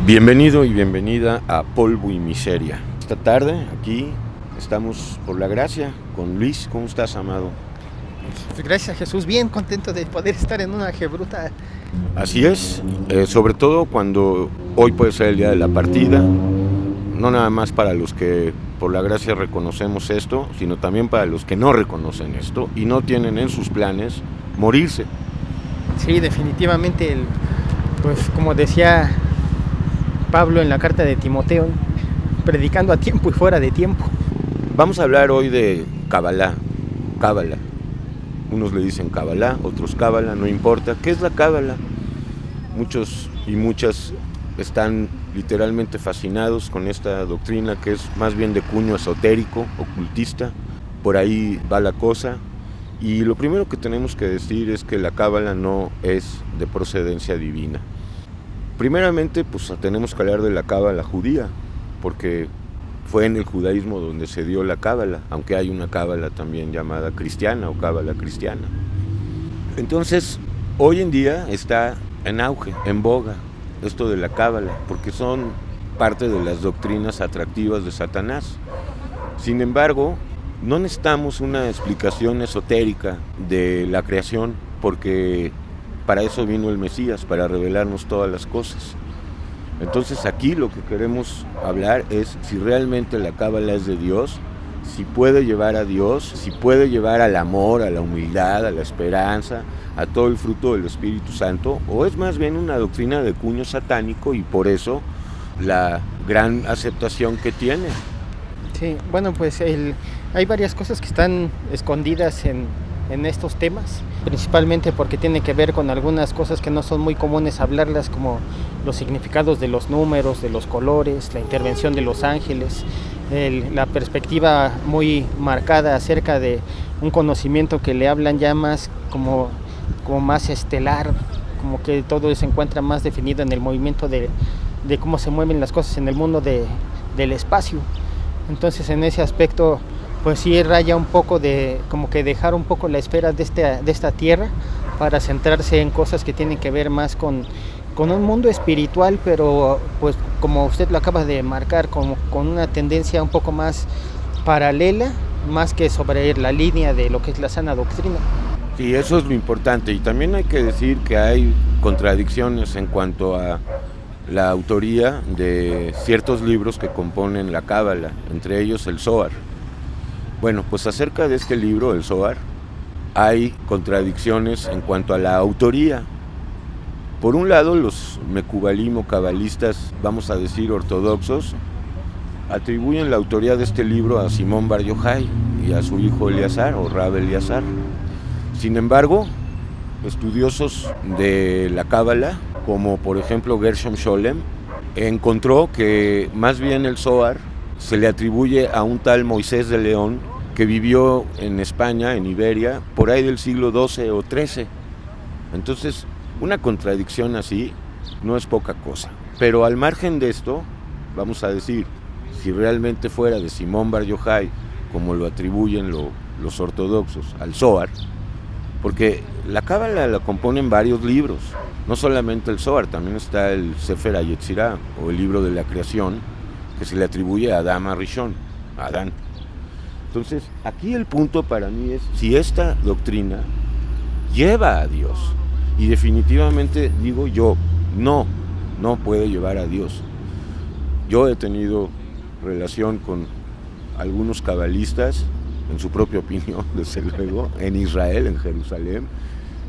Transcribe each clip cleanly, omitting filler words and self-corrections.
Bienvenido y bienvenida a Polvo y Miseria. Esta tarde aquí estamos por la gracia con Luis. ¿Cómo estás, amado? Gracias, Jesús, bien contento de poder estar en una Gebruta. Así es, sobre todo cuando hoy puede ser el día de la partida, no nada más para los que por la gracia reconocemos esto, sino también para los que no reconocen esto y no tienen en sus planes morirse. Sí, definitivamente, pues como decía Pablo en la carta de Timoteo, predicando a tiempo y fuera de tiempo. Vamos a hablar hoy de Cábala. Unos le dicen Kabbalah, otros Cábala, no importa. ¿Qué es la Cábala? Muchos y muchas están literalmente fascinados con esta doctrina que es más bien de cuño esotérico, ocultista. Por ahí va la cosa. Y lo primero que tenemos que decir es que la Cábala no es de procedencia divina. Primeramente, pues tenemos que hablar de la Cábala judía, porque fue en el judaísmo donde se dio la Cábala, aunque hay una Cábala también llamada cristiana o Cábala cristiana. Entonces, hoy en día está en auge, en boga, esto de la Cábala, porque son parte de las doctrinas atractivas de Satanás. Sin embargo, no necesitamos una explicación esotérica de la creación, porque para eso vino el Mesías, para revelarnos todas las cosas. Entonces aquí lo que queremos hablar es si realmente la Cábala es de Dios, si puede llevar a Dios, si puede llevar al amor, a la humildad, a la esperanza, a todo el fruto del Espíritu Santo, o es más bien una doctrina de cuño satánico y por eso la gran aceptación que tiene. Sí, bueno, pues hay varias cosas que están escondidas en estos temas, principalmente porque tiene que ver con algunas cosas que no son muy comunes hablarlas, como los significados de los números, de los colores, la intervención de los ángeles, la perspectiva muy marcada acerca de un conocimiento que le hablan ya más como más estelar, como que todo se encuentra más definido en el movimiento de cómo se mueven las cosas en el mundo del espacio. Entonces, en ese aspecto, pues sí raya un poco de como que dejar un poco la esfera de esta tierra para centrarse en cosas que tienen que ver más con un mundo espiritual, pero pues como usted lo acaba de marcar, como con una tendencia un poco más paralela, más que sobre la línea de lo que es la sana doctrina. Sí, eso es lo importante, y también hay que decir que hay contradicciones en cuanto a la autoría de ciertos libros que componen la Cábala, entre ellos el Zohar. Bueno, pues acerca de este libro, el Zohar, hay contradicciones en cuanto a la autoría. Por un lado, los mecubalim o cabalistas, vamos a decir ortodoxos, atribuyen la autoría de este libro a Simón Bar Yochai y a su hijo Eleazar o Rab Eleazar. Sin embargo, estudiosos de la Cábala, como por ejemplo Gershom Scholem, encontró que más bien el Zohar se le atribuye a un tal Moisés de León que vivió en España, en Iberia, por ahí del siglo XII o XIII. Entonces, una contradicción así no es poca cosa. Pero al margen de esto, vamos a decir, si realmente fuera de Simón Bar Yochai, como lo atribuyen los ortodoxos al Zohar, porque la Cábala la componen varios libros, no solamente el Zohar, también está el Sefer HaYetzirah, o el libro de la creación, que se le atribuye a Adam HaRishon, a Adán. Entonces, aquí el punto para mí es si esta doctrina lleva a Dios. Y definitivamente digo yo, no puede llevar a Dios. Yo he tenido relación con algunos cabalistas, en su propia opinión, desde luego, en Israel, en Jerusalén,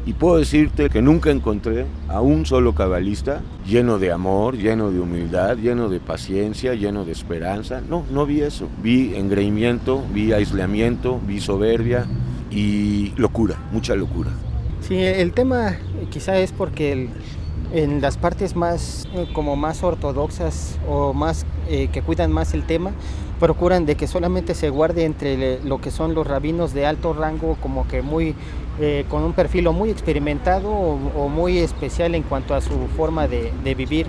y puedo decirte que nunca encontré a un solo cabalista lleno de amor, lleno de humildad, lleno de paciencia, lleno de esperanza. No vi eso. Vi engreimiento, vi aislamiento, vi soberbia y locura, mucha locura. Sí, el tema quizá es porque en las partes más como más ortodoxas o más que cuidan más el tema, procuran de que solamente se guarde entre lo que son los rabinos de alto rango, como que muy con un perfil o muy experimentado o muy especial en cuanto a su forma de vivir.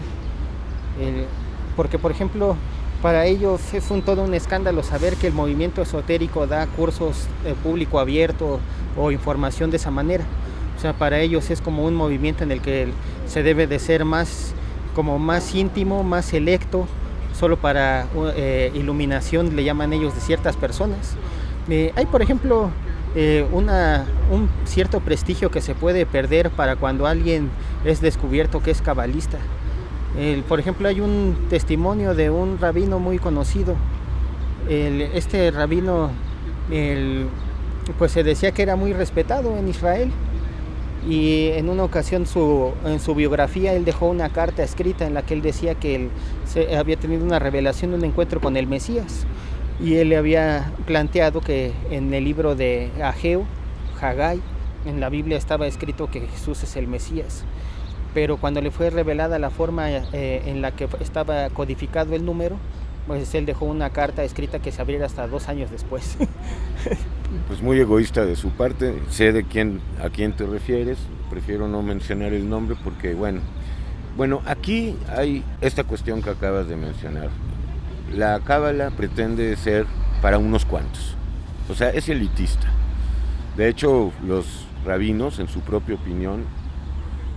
Porque, por ejemplo, para ellos es todo un escándalo saber que el movimiento esotérico da cursos público abierto o información de esa manera. O sea, para ellos es como un movimiento en el que se debe de ser más como más íntimo, más selecto, solo para iluminación, le llaman ellos, de ciertas personas. Hay, por ejemplo, un cierto prestigio que se puede perder para cuando alguien es descubierto que es cabalista. Por ejemplo, hay un testimonio de un rabino muy conocido. Este rabino, pues se decía que era muy respetado en Israel, y en una ocasión en su biografía él dejó una carta escrita en la que él decía que él había tenido una revelación, un encuentro con el Mesías, y él le había planteado que en el libro de Ageo, Haggai, en la Biblia estaba escrito que Jesús es el Mesías, pero cuando le fue revelada la forma en la que estaba codificado el número, pues él dejó una carta escrita que se abriera hasta 2 años después. Pues muy egoísta de su parte, sé a quién te refieres, prefiero no mencionar el nombre porque bueno, aquí hay esta cuestión que acabas de mencionar. La cábala pretende ser para unos cuantos, o sea, es elitista. De hecho, los rabinos, en su propia opinión,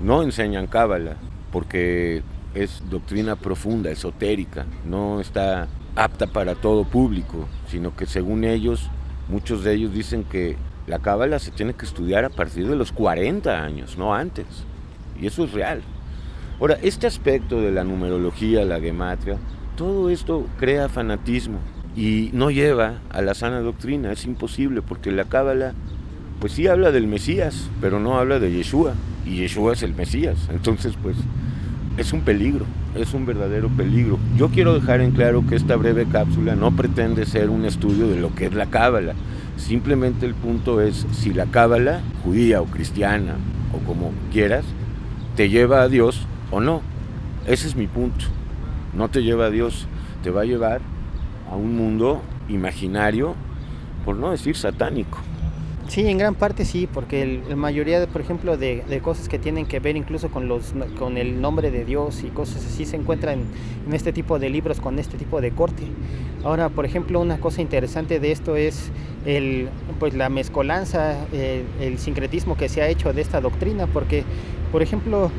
no enseñan cábala porque es doctrina profunda, esotérica, no está apta para todo público, sino que según ellos, muchos de ellos dicen que la cábala se tiene que estudiar a partir de los 40 años, no antes, y eso es real. Ahora, este aspecto de la numerología, la gematria, todo esto crea fanatismo y no lleva a la sana doctrina, es imposible, porque la cábala pues sí habla del Mesías, pero no habla de Yeshua, y Yeshua es el Mesías, entonces pues es un peligro, es un verdadero peligro. Yo quiero dejar en claro que esta breve cápsula no pretende ser un estudio de lo que es la cábala, simplemente el punto es si la cábala, judía o cristiana, o como quieras, te lleva a Dios o no. Ese es mi punto. No te lleva a Dios, te va a llevar a un mundo imaginario, por no decir satánico. Sí, en gran parte sí, porque la mayoría, por ejemplo, de cosas que tienen que ver incluso con el nombre de Dios y cosas así se encuentran en este tipo de libros con este tipo de corte. Ahora, por ejemplo, una cosa interesante de esto es pues la mezcolanza, el sincretismo que se ha hecho de esta doctrina, porque, por ejemplo,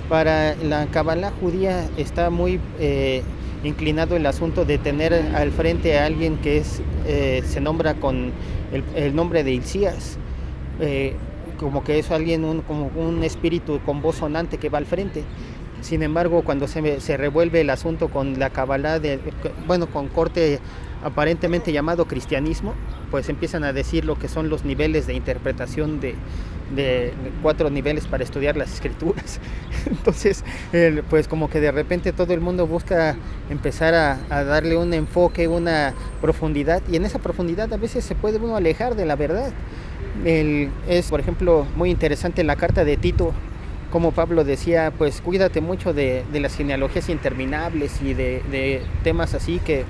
para la Kabbalah judía está muy inclinado el asunto de tener al frente a alguien que se nombra con el nombre de Hilcías, como que es alguien, como un espíritu con voz sonante que va al frente. Sin embargo, cuando se revuelve el asunto con la Kabbalah, con corte aparentemente llamado cristianismo, pues empiezan a decir lo que son los niveles de interpretación de 4 niveles para estudiar las escrituras. Entonces, pues como que de repente todo el mundo busca empezar a darle un enfoque, una profundidad, y en esa profundidad a veces se puede uno alejar de la verdad. Es, por ejemplo, muy interesante en la carta de Tito, como Pablo decía, pues cuídate mucho de las genealogías interminables y de temas así que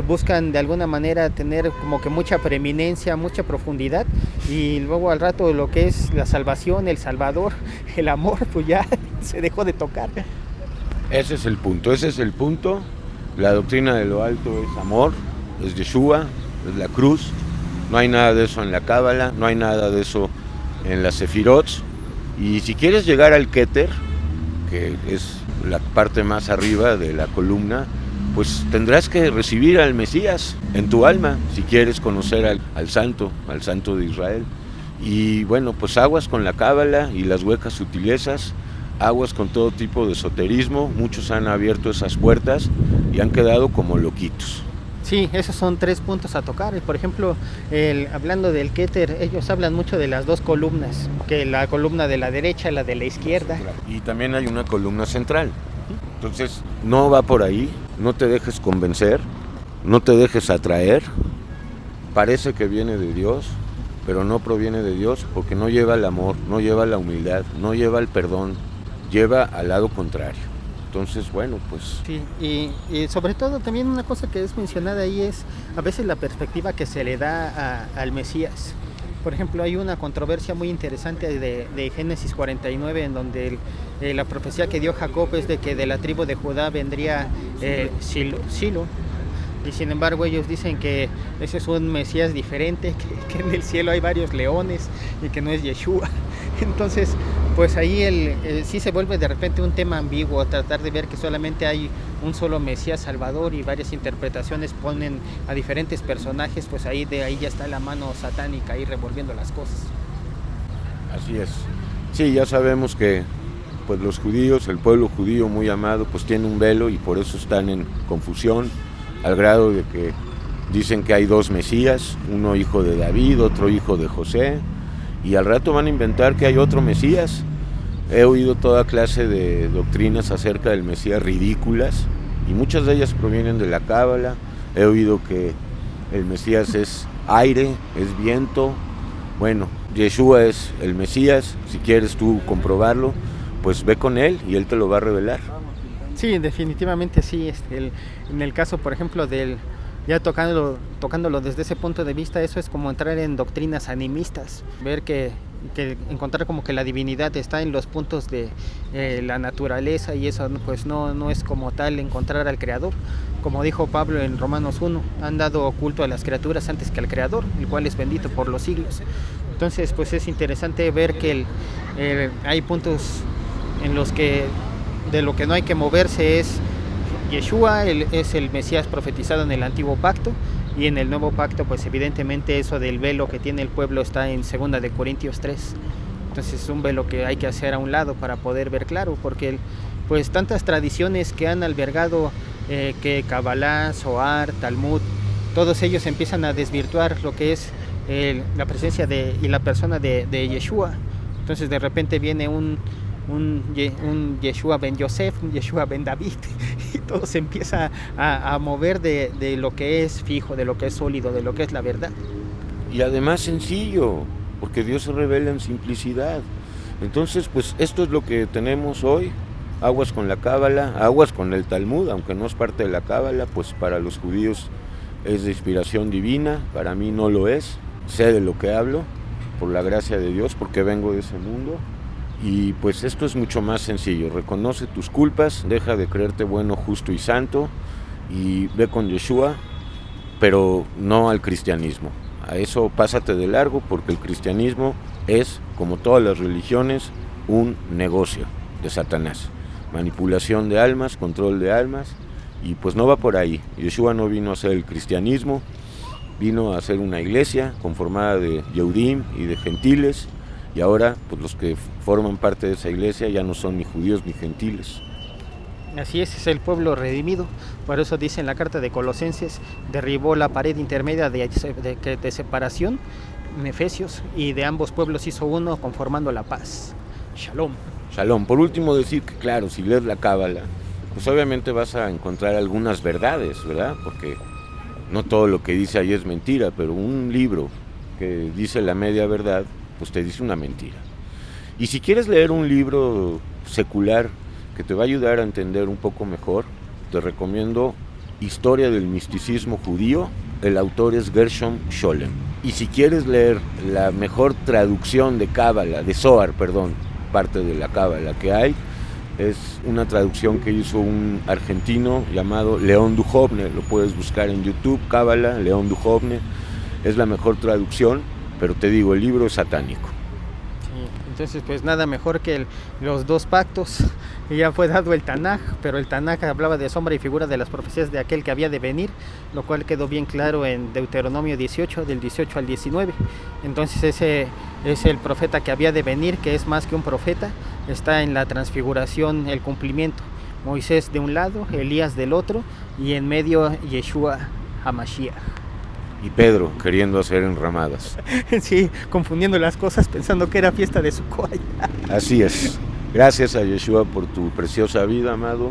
buscan de alguna manera tener como que mucha preeminencia, mucha profundidad, y luego al rato lo que es la salvación, el Salvador, el amor, pues ya se dejó de tocar. Ese es el punto. La doctrina de lo alto es amor, es Yeshua, es la cruz. No hay nada de eso en la Cábala, no hay nada de eso en las Sefirot. Y si quieres llegar al Keter, que es la parte más arriba de la columna, pues tendrás que recibir al Mesías en tu alma, si quieres conocer al santo de Israel. Y bueno, pues aguas con la Cábala y las huecas sutilezas, aguas con todo tipo de esoterismo. Muchos han abierto esas puertas y han quedado como loquitos. Sí, esos son 3 puntos a tocar. Por ejemplo, hablando del Keter, ellos hablan mucho de las 2 columnas, que la columna de la derecha y la de la izquierda. Y también hay una columna central. Entonces, no va por ahí, no te dejes convencer, no te dejes atraer. Parece que viene de Dios, pero no proviene de Dios porque no lleva el amor, no lleva la humildad, no lleva el perdón, lleva al lado contrario. Entonces, bueno, pues... Sí, y sobre todo también una cosa que es mencionada ahí es a veces la perspectiva que se le da al Mesías. Por ejemplo, hay una controversia muy interesante de Génesis 49, en donde la profecía que dio Jacob es de que de la tribu de Judá vendría Silo, y sin embargo ellos dicen que ese es un Mesías diferente, que en el cielo hay varios leones y que no es Yeshua. Entonces, pues ahí sí se vuelve de repente un tema ambiguo, tratar de ver que solamente hay un solo Mesías Salvador y varias interpretaciones ponen a diferentes personajes, pues ahí ya está la mano satánica ahí revolviendo las cosas. Así es. Sí, ya sabemos que pues los judíos, el pueblo judío muy amado, pues tiene un velo y por eso están en confusión, al grado de que dicen que hay dos Mesías, uno hijo de David, otro hijo de José, y al rato van a inventar que hay otro Mesías. He oído toda clase de doctrinas acerca del Mesías ridículas, y muchas de ellas provienen de la Cábala. He oído que el Mesías es aire, es viento. Bueno, Yeshua es el Mesías, si quieres tú comprobarlo, pues ve con él y él te lo va a revelar. Sí, definitivamente sí. En el caso, por ejemplo, ya tocándolo desde ese punto de vista, eso es como entrar en doctrinas animistas, ver que encontrar como que la divinidad está en los puntos de la naturaleza, y eso pues no es como tal encontrar al Creador. Como dijo Pablo en Romanos 1, han dado culto a las criaturas antes que al Creador, el cual es bendito por los siglos. Entonces pues es interesante ver que hay puntos en los que de lo que no hay que moverse es Yeshua, es el Mesías profetizado en el Antiguo Pacto, y en el Nuevo Pacto pues evidentemente eso del velo que tiene el pueblo está en 2 de Corintios 3. Entonces es un velo que hay que hacer a un lado para poder ver claro, porque pues tantas tradiciones que han albergado que Kabbalah, Zohar, Talmud, todos ellos empiezan a desvirtuar lo que es la presencia y la persona de Yeshua. Entonces de repente viene un Yeshua ben Yosef, un Yeshua ben David, y todo se empieza a mover de lo que es fijo, de lo que es sólido, de lo que es la verdad. Y además sencillo, porque Dios se revela en simplicidad. Entonces, pues esto es lo que tenemos hoy. Aguas con la Cábala, aguas con el Talmud, aunque no es parte de la Cábala, pues para los judíos es de inspiración divina, para mí no lo es. Sé de lo que hablo, por la gracia de Dios, porque vengo de ese mundo. Y pues esto es mucho más sencillo. Reconoce tus culpas, deja de creerte bueno, justo y santo, y ve con Yeshua, pero no al cristianismo. A eso pásate de largo, porque el cristianismo es, como todas las religiones, un negocio de Satanás. Manipulación de almas, control de almas, y pues no va por ahí. Yeshua no vino a hacer el cristianismo, vino a hacer una iglesia conformada de Yehudim y de gentiles, y ahora pues los que forman parte de esa iglesia ya no son ni judíos ni gentiles. Así es el pueblo redimido. Por eso dice en la carta de Colosenses, derribó la pared intermedia de separación en Efesios, y de ambos pueblos hizo uno, conformando la paz. Shalom. Shalom. Por último decir que claro, si lees la Cábala, pues obviamente vas a encontrar algunas verdades, ¿verdad? Porque no todo lo que dice ahí es mentira, pero un libro que dice la media verdad, pues te dice una mentira. Y si quieres leer un libro secular que te va a ayudar a entender un poco mejor, te recomiendo Historia del Misticismo Judío. El autor es Gershom Scholem. Y si quieres leer la mejor traducción de Cábala, de Zohar, perdón, parte de la Cábala que hay, es una traducción que hizo un argentino llamado León Dujovne. Lo puedes buscar en YouTube, Cábala, León Dujovne. Es la mejor traducción, pero te digo, el libro es satánico. Entonces pues nada mejor que los dos pactos. Ya fue dado el Tanaj, pero el Tanaj hablaba de sombra y figura de las profecías de aquel que había de venir, lo cual quedó bien claro en Deuteronomio 18, del 18 al 19. Entonces ese es el profeta que había de venir, que es más que un profeta. Está en la transfiguración el cumplimiento. Moisés de un lado, Elías del otro, y en medio Yeshua HaMashiach. Y Pedro queriendo hacer enramadas. Sí, confundiendo las cosas, pensando que era fiesta de Sukkot. Así es. Gracias a Yeshua por tu preciosa vida, amado.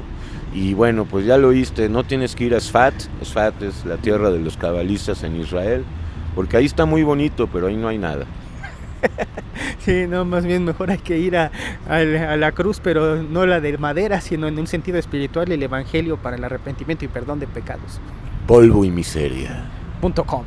Y bueno, pues ya lo oíste, no tienes que ir a Sfat. Sfat es la tierra de los cabalistas en Israel, porque ahí está muy bonito, pero ahí no hay nada. Sí, no, más bien mejor hay que ir a la cruz, pero no la de madera, sino en un sentido espiritual, el evangelio para el arrepentimiento y perdón de pecados. Polvo y miseria. .com